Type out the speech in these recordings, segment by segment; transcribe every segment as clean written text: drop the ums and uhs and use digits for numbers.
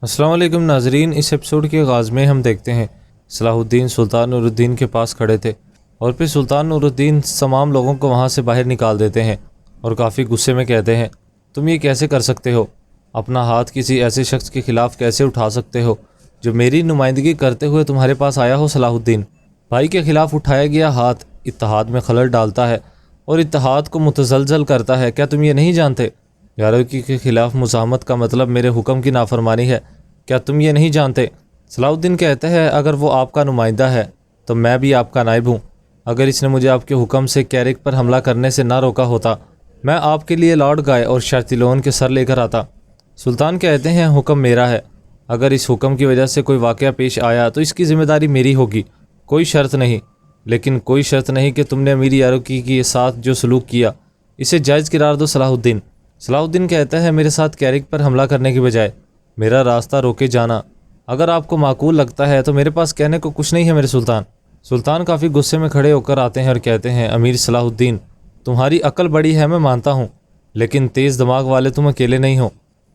السلام علیکم ناظرین، اس ایپیسوڈ کے آغاز میں ہم دیکھتے ہیں صلاح الدین سلطان نور الدین کے پاس کھڑے تھے اور پھر سلطان نور الدین تمام لوگوں کو وہاں سے باہر نکال دیتے ہیں اور کافی غصے میں کہتے ہیں تم یہ کیسے کر سکتے ہو؟ اپنا ہاتھ کسی ایسے شخص کے خلاف کیسے اٹھا سکتے ہو جو میری نمائندگی کرتے ہوئے تمہارے پاس آیا ہو؟ صلاح الدین، بھائی کے خلاف اٹھایا گیا ہاتھ اتحاد میں خلل ڈالتا ہے اور اتحاد کو متزلزل کرتا ہے۔ کیا تم یہ نہیں جانتے؟ یارکی کے خلاف مزاحمت کا مطلب میرے حکم کی نافرمانی ہے۔ کیا تم یہ نہیں جانتے؟ صلاح الدین کہتے ہیں اگر وہ آپ کا نمائندہ ہے تو میں بھی آپ کا نائب ہوں۔ اگر اس نے مجھے آپ کے حکم سے کیرک پر حملہ کرنے سے نہ روکا ہوتا میں آپ کے لیے لارڈ گائے اور شارتیلون کے سر لے کر آتا۔ سلطان کہتے ہیں حکم میرا ہے، اگر اس حکم کی وجہ سے کوئی واقعہ پیش آیا تو اس کی ذمہ داری میری ہوگی، کوئی شرط نہیں، لیکن کوئی شرط نہیں کہ تم نے امیر یارکی کے ساتھ جو سلوک کیا اسے جائز قرار دو۔ صلاح الدین کہتا ہے میرے ساتھ کیرک پر حملہ کرنے کی بجائے میرا راستہ روکے جانا اگر آپ کو معقول لگتا ہے تو میرے پاس کہنے کو کچھ نہیں ہے میرے سلطان۔ سلطان کافی غصے میں کھڑے ہو کر آتے ہیں اور کہتے ہیں امیر صلاح الدین، تمہاری عقل بڑی ہے میں مانتا ہوں، لیکن تیز دماغ والے تم اکیلے نہیں ہو۔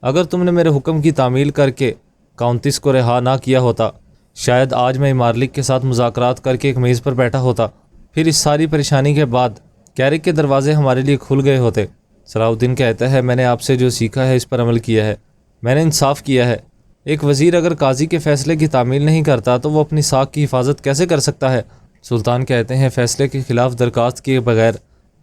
اگر تم نے میرے حکم کی تعمیل کر کے کاؤنٹس کو رہا نہ کیا ہوتا شاید آج میں مارلک کے ساتھ مذاکرات کر کے ایک میز پر بیٹھا ہوتا، پھر اس ساری پریشانی کے بعد کیرک کے دروازے ہمارے لیے کھل گئے ہوتے۔ صلاح الدین کہتا ہے میں نے آپ سے جو سیکھا ہے اس پر عمل کیا ہے، میں نے انصاف کیا ہے۔ ایک وزیر اگر قاضی کے فیصلے کی تعمیل نہیں کرتا تو وہ اپنی ساکھ کی حفاظت کیسے کر سکتا ہے؟ سلطان کہتے ہیں فیصلے کے خلاف درخواست کیے بغیر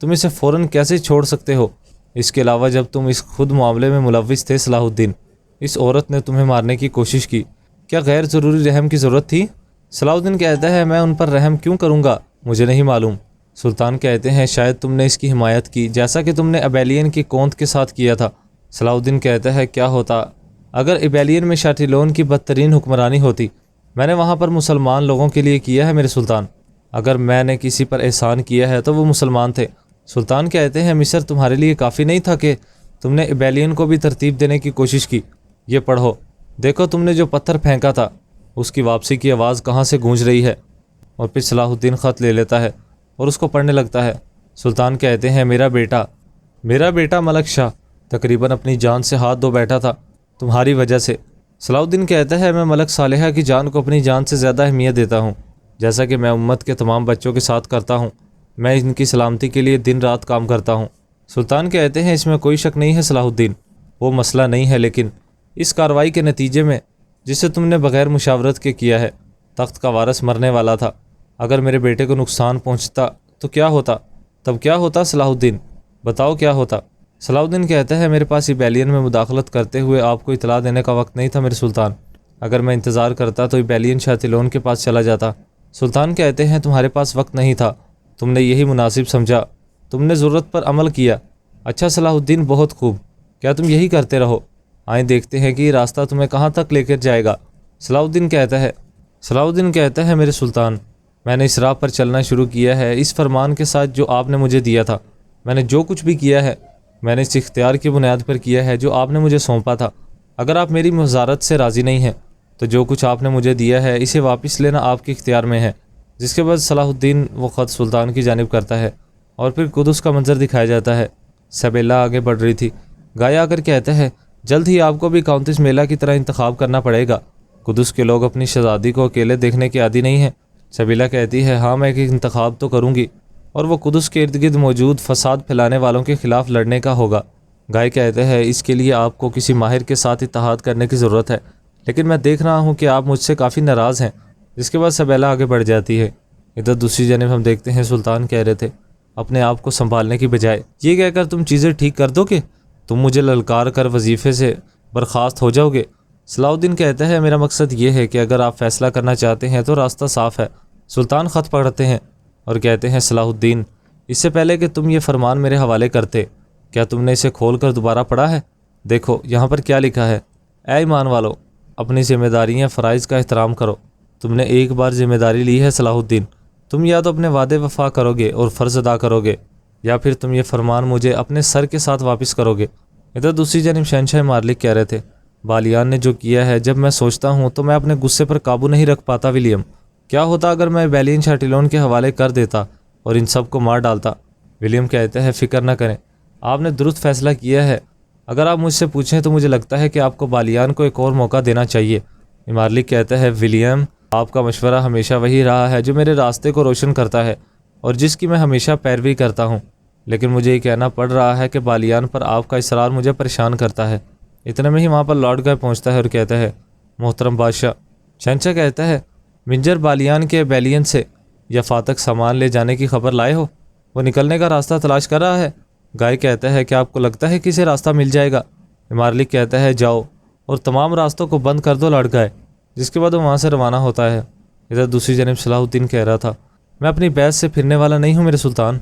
تم اسے فوراً کیسے چھوڑ سکتے ہو؟ اس کے علاوہ جب تم اس خود معاملے میں ملوث تھے صلاح الدین، اس عورت نے تمہیں مارنے کی کوشش کی، کیا غیر ضروری رحم کی ضرورت تھی؟ صلاح الدین کہتا ہے میں ان پر رحم کیوں کروں گا، مجھے نہیں معلوم۔ سلطان کہتے ہیں شاید تم نے اس کی حمایت کی جیسا کہ تم نے ابیلین کی کونت کے ساتھ کیا تھا۔ صلاح الدین کہتا ہے کیا ہوتا اگر ابیلین میں شارتیلون کی بدترین حکمرانی ہوتی؟ میں نے وہاں پر مسلمان لوگوں کے لیے کیا ہے میرے سلطان، اگر میں نے کسی پر احسان کیا ہے تو وہ مسلمان تھے۔ سلطان کہتے ہیں مصر تمہارے لیے کافی نہیں تھا کہ تم نے ابیلین کو بھی ترتیب دینے کی کوشش کی؟ یہ پڑھو، دیکھو تم نے جو پتھر پھینکا تھا اس کی واپسی کی آواز کہاں سے گونج رہی ہے۔ اور پھر صلاح الدین خط لے لیتا ہے اور اس کو پڑھنے لگتا ہے۔ سلطان کہتے ہیں میرا بیٹا ملک شاہ تقریباً اپنی جان سے ہاتھ دھو بیٹھا تھا تمہاری وجہ سے۔ صلاح الدین کہتا ہے میں ملک صالحہ کی جان کو اپنی جان سے زیادہ اہمیت دیتا ہوں، جیسا کہ میں امت کے تمام بچوں کے ساتھ کرتا ہوں، میں ان کی سلامتی کے لیے دن رات کام کرتا ہوں۔ سلطان کہتے ہیں اس میں کوئی شک نہیں ہے صلاح الدین، وہ مسئلہ نہیں ہے، لیکن اس کارروائی کے نتیجے میں جسے تم نے بغیر مشاورت کے کیا ہے تخت کا وارث مرنے والا تھا، اگر میرے بیٹے کو نقصان پہنچتا تو کیا ہوتا؟ تب کیا ہوتا صلاح الدین، بتاؤ کیا ہوتا؟ صلاح الدین کہتا ہے میرے پاس ابیلین میں مداخلت کرتے ہوئے آپ کو اطلاع دینے کا وقت نہیں تھا میرے سلطان، اگر میں انتظار کرتا تو ابیلین شارتیلون کے پاس چلا جاتا۔ سلطان کہتے ہیں تمہارے پاس وقت نہیں تھا، تم نے یہی مناسب سمجھا، تم نے ضرورت پر عمل کیا۔ اچھا صلاح الدین، بہت خوب، کیا تم یہی کرتے رہو؟ آئیں دیکھتے ہیں کہ یہ راستہ تمہیں کہاں تک لے کر جائے گا۔ صلاح الدین کہتا ہے میرے سلطان، میں نے اس راہ پر چلنا شروع کیا ہے اس فرمان کے ساتھ جو آپ نے مجھے دیا تھا۔ میں نے جو کچھ بھی کیا ہے میں نے اس اختیار کی بنیاد پر کیا ہے جو آپ نے مجھے سونپا تھا۔ اگر آپ میری وزارت سے راضی نہیں ہیں تو جو کچھ آپ نے مجھے دیا ہے اسے واپس لینا آپ کے اختیار میں ہے۔ جس کے بعد صلاح الدین وہ خط سلطان کی جانب کرتا ہے اور پھر قدس کا منظر دکھایا جاتا ہے۔ سبیلا آگے بڑھ رہی تھی، گایا آ کر کہتا ہے جلد ہی آپ کو بھی کاؤنٹس میلا کی طرح انتخاب کرنا پڑے گا، قدس کے لوگ اپنی شہزادی کو اکیلے دیکھنے کے عادی نہیں ہیں۔ سبیلا کہتی ہے ہاں میں ایک انتخاب تو کروں گی اور وہ قدس کے ارد گرد موجود فساد پھیلانے والوں کے خلاف لڑنے کا ہوگا۔ گائے کہتے ہیں اس کے لیے آپ کو کسی ماہر کے ساتھ اتحاد کرنے کی ضرورت ہے، لیکن میں دیکھ رہا ہوں کہ آپ مجھ سے کافی ناراض ہیں۔ جس کے بعد سبیلا آگے بڑھ جاتی ہے۔ ادھر دوسری جانب ہم دیکھتے ہیں سلطان کہہ رہے تھے اپنے آپ کو سنبھالنے کی بجائے یہ کہہ کر تم چیزیں ٹھیک کر دو کہ تم مجھے للکار کر وظیفے سے برخاست ہو جاؤ گے۔ صلاح الدین کہتا ہے میرا مقصد یہ ہے کہ اگر آپ فیصلہ کرنا چاہتے ہیں تو راستہ صاف ہے۔ سلطان خط پڑھتے ہیں اور کہتے ہیں صلاح الدین، اس سے پہلے کہ تم یہ فرمان میرے حوالے کرتے کیا تم نے اسے کھول کر دوبارہ پڑھا ہے؟ دیکھو یہاں پر کیا لکھا ہے، اے ایمان والو، اپنی ذمہ داریاں فرائض کا احترام کرو۔ تم نے ایک بار ذمہ داری لی ہے صلاح الدین، تم یا تو اپنے وعدے وفا کرو گے اور فرض ادا کرو گے یا پھر تم یہ فرمان مجھے اپنے سر کے ساتھ واپس کرو گے۔ ادھر دوسری جانب شہنشاہ مارلک کہہ رہے تھے بالیان نے جو کیا ہے جب میں سوچتا ہوں تو میں اپنے غصے پر قابو نہیں رکھ پاتا۔ ولیم، کیا ہوتا اگر میں ابیلین شارٹیلون کے حوالے کر دیتا اور ان سب کو مار ڈالتا؟ ولیم کہتے ہیں فکر نہ کریں، آپ نے درست فیصلہ کیا ہے، اگر آپ مجھ سے پوچھیں تو مجھے لگتا ہے کہ آپ کو بالیان کو ایک اور موقع دینا چاہیے۔ ایمارلک کہتا ہے ولیم، آپ کا مشورہ ہمیشہ وہی رہا ہے جو میرے راستے کو روشن کرتا ہے اور جس کی میں ہمیشہ پیروی کرتا ہوں، لیکن مجھے یہ کہنا پڑ رہا ہے کہ بالیان پر آپ کا اصرار مجھے پریشان کرتا ہے۔ اتنے میں ہی وہاں پر لارڈ گائے پہنچتا ہے اور کہتا ہے محترم بادشاہ۔ شہنشاہ کہتا ہے منجر بالیان کے بیلین سے یفا تک سامان لے جانے کی خبر لائے ہو؟ وہ نکلنے کا راستہ تلاش کر رہا ہے۔ گائے کہتا ہے کہ آپ کو لگتا ہے کہ اسے راستہ مل جائے گا؟ ایمارلک کہتا ہے جاؤ اور تمام راستوں کو بند کر دو لارڈ گائے، جس کے بعد وہ وہاں سے روانہ ہوتا ہے۔ ادھر دوسری جانب صلاح الدین کہہ رہا تھا میں اپنی بیعت سے پھرنے والا نہیں ہوں میرے سلطان،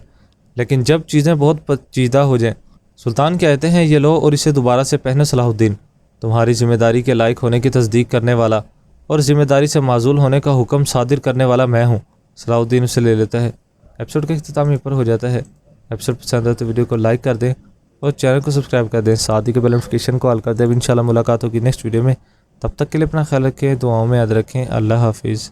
لیکن جب چیزیں بہت پیچیدہ ہو جائیں۔ سلطان کہتے ہیں یہ لو اور اسے دوبارہ سے پہنو صلاح الدین، تمہاری ذمہ داری کے لائق ہونے کی تصدیق کرنے والا اور ذمہ داری سے معزول ہونے کا حکم صادر کرنے والا میں ہوں۔ صلاح الدین اسے لے لیتا ہے۔ ایپیسوڈ کا اختتام یہیں پر ہو جاتا ہے۔ ایپیسوڈ پسند ہے تو ویڈیو کو لائک کر دیں اور چینل کو سبسکرائب کر دیں، ساتھ ہی کے بیل نوٹیفیکیشن کو آل کر دیں۔ اب انشاءاللہ ملاقات ہوگی نیکسٹ ویڈیو میں، تب تک کے لیے اپنا خیال رکھیں، دعاؤں میں یاد رکھیں۔ اللہ حافظ۔